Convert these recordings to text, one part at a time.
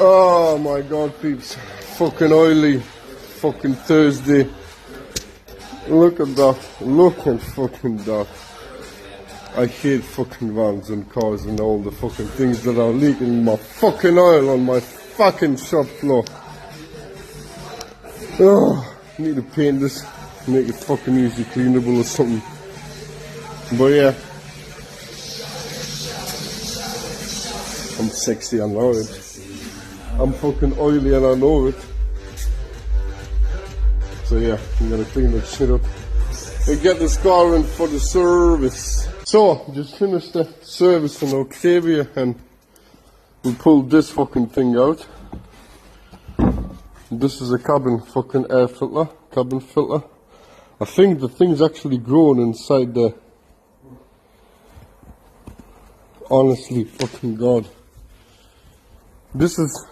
Oh my god, peeps. Fucking oily. Fucking Thursday. Look at that. Look at fucking that. I hate fucking vans and cars and all the fucking things that are leaking my fucking oil on my fucking shop floor. Oh, need to paint this. Make it fucking easy cleanable or something. But yeah. I'm sexy, I know it. I'm fucking oily and I know it. So yeah, I'm gonna clean that shit up and get this car in for the service. So, just finished the service in Octavia and we pulled this fucking thing out. This is a cabin fucking air filter, cabin filter. I think the thing's actually grown inside there. Honestly, fucking god. This is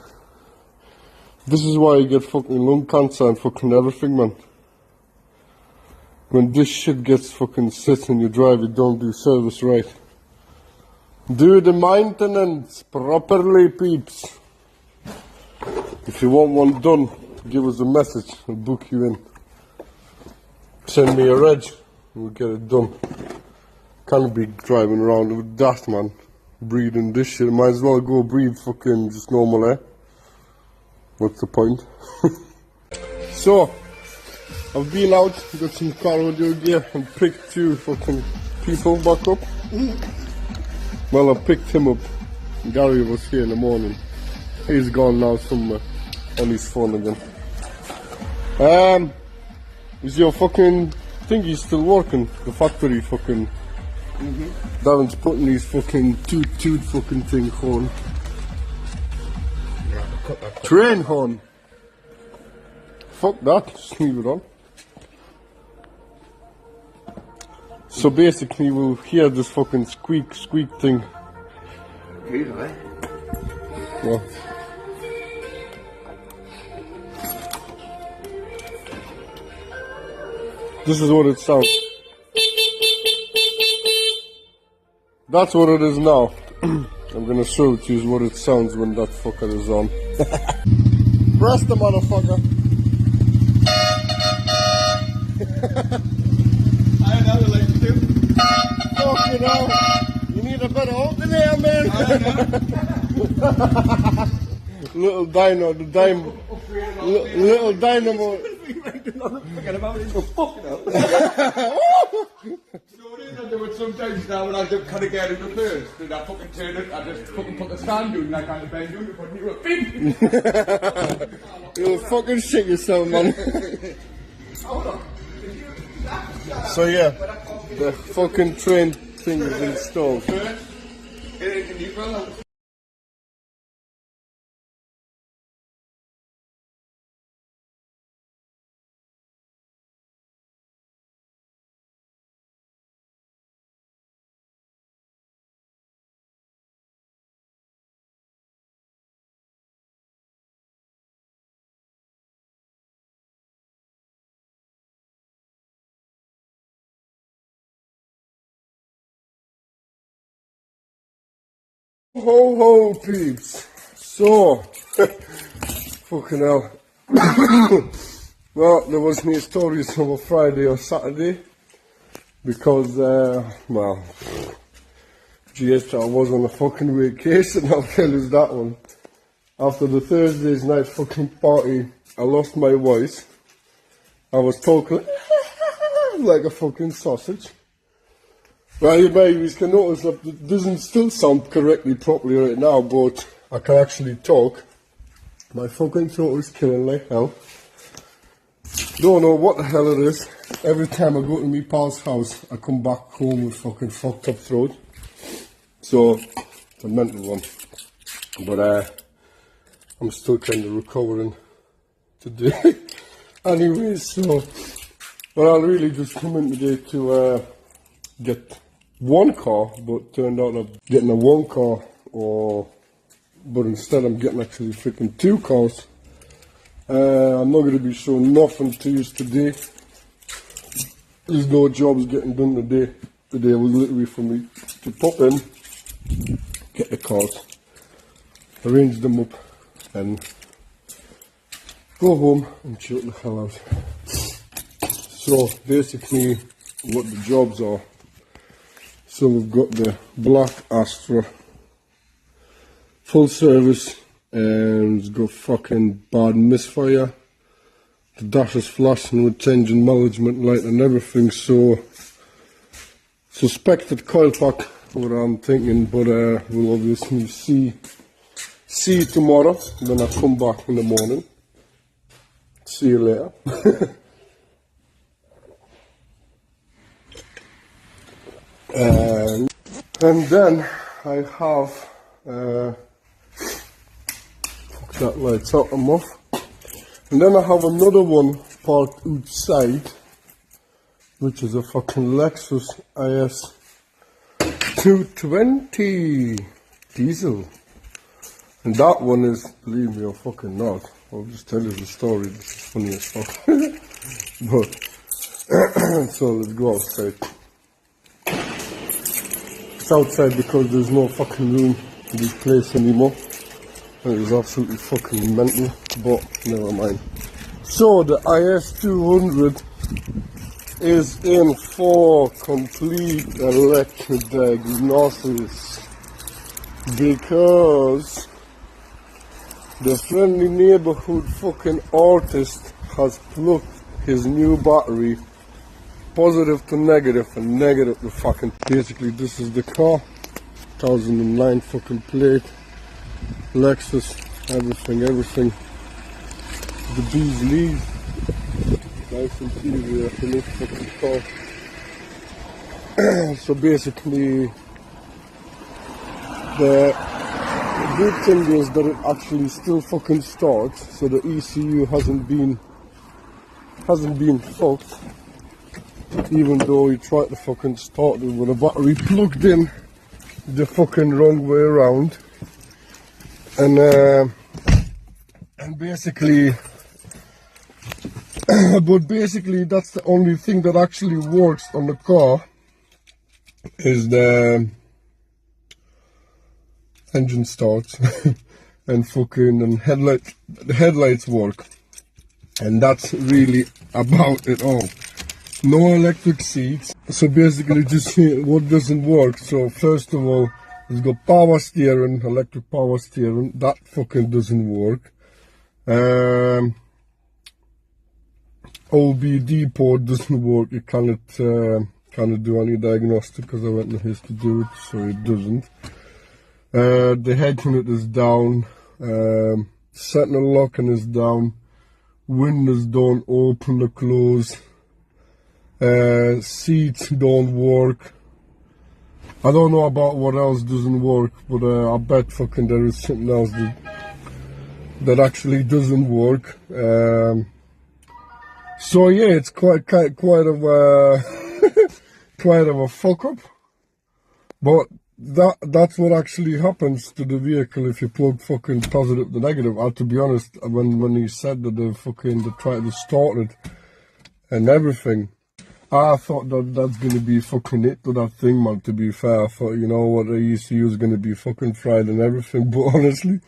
why you get fucking lung cancer and fucking everything, man. When this shit gets fucking sit in your drive, you don't do service right. Do the maintenance properly, peeps. If you want one done, give us a message, we'll book you in. Send me a reg, we'll get it done. Can't be driving around with that, man. Breathing this shit, might as well go breathe fucking just normal air. What's the point? So, I've been out, got some car audio gear and picked 2 fucking people back up. Well, I picked him up. Gary was here in the morning. He's gone now somewhere on his phone again. Is your fucking thingy still working? The factory fucking... Darren's putting his fucking toot fucking thing on. Train horn. Fuck that, just leave it on. So basically we'll hear this fucking squeak thing. Yeah. This is what it sounds. That's what it is now. I'm gonna show it to you what it sounds when that fucker is on. Press the motherfucker. I know you like to do. Fuck you know. You need a better alternator, man. Little dino, the dime. Little dynamo. Forget about it. Fucking hell. I do it sometimes now when I do kind of get in reverse. Then I fucking turn it, I just fucking put the stand down and I kind of bend down and put me up. Bing! You'll fucking shit yourself, man. So yeah, the fucking train thing is installed. Ho ho peeps. So fucking hell. Well, there was no stories over Friday or Saturday because well, GAStyle was on a fucking vacation, I'll tell you that one. After the Thursday's night fucking party, I lost my voice. I was talking like a fucking sausage. Well, you babies can notice that it doesn't still sound correctly properly right now, but I can actually talk. My fucking throat is killing like hell. Don't know what the hell it is. Every time I go to my pal's house, I come back home with fucking fucked up throat. So, it's a mental one. But I'm still kind of recovering today. Anyway, so, well, I'll really just come in today to get one car, but turned out I'm getting a one car, but instead I'm getting actually freaking 2 cars. I'm not going to be showing nothing to you today. There's no jobs getting done today. Today was literally for me to pop in, get the cars, arrange them up, and go home and chill the hell out. So basically what the jobs are, so we've got the black Astra full service, and it's got fucking bad misfire. The dash is flashing with changing management light and everything, so suspected coil pack, what I'm thinking, but we'll obviously see tomorrow when I come back in the morning. See you later. And then I have fuck that lights out, I'm off. And then I have another one parked outside, which is a fucking Lexus IS 220 diesel. And that one is, believe me or fucking not, I'll just tell you the story, this is funny as fuck. But, so let's go outside. It's outside because there's no fucking room in this place anymore. And it's absolutely fucking mental, but never mind. So the IS200 is in for complete electric diagnosis because the friendly neighborhood fucking artist has plugged his new battery positive to negative and negative to fucking. Basically this is the car, 2009 fucking plate, Lexus, everything. The bees leave. Nice interior for this fucking car. So basically the good thing is that it actually still fucking starts, so the ECU hasn't been fucked, even though he tried to fucking start it with a battery plugged in the fucking wrong way around. And basically but basically that's the only thing that actually works on the car, is the engine starts and the headlights work, and that's really about it all. No electric seats. So basically just what doesn't work. So first of all, it's got power steering, electric power steering, that fucking doesn't work. OBD port doesn't work, it cannot do any diagnostic because I went in his to do it, so it doesn't. The head unit is down, sentinel locking is down, windows don't open or close, seats don't work. I don't know about what else doesn't work, but I bet fucking there is something else that actually doesn't work. So yeah, it's quite of a quite of a fuck up, but that's what actually happens to the vehicle if you plug fucking positive to negative. To be honest, when he said that they tried to start it and everything, I thought that's gonna be fucking it to that thing, man. To be fair, I thought, you know what, the ECU is gonna be fucking fried and everything, but honestly,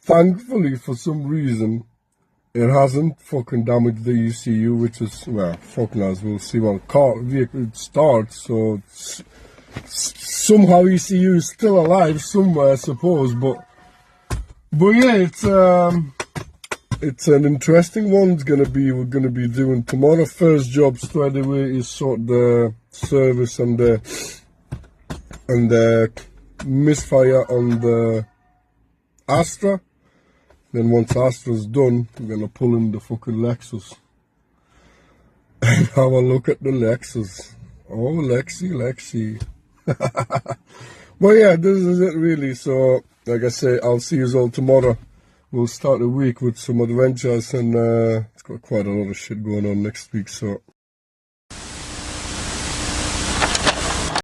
thankfully for some reason, it hasn't fucking damaged the ECU, which is, well, fuck knows, we'll see when vehicle starts, so somehow ECU is still alive somewhere, I suppose, but yeah, it's an interesting one. We're gonna be doing tomorrow. First job straight away is sort the service and the misfire on the Astra. Then once Astra's done, we're gonna pull in the fucking Lexus and have a look at the Lexus. Oh, Lexi. But yeah, this is it really. So, like I say, I'll see you all tomorrow. We'll start the week with some adventures, and it's got quite a lot of shit going on next week, so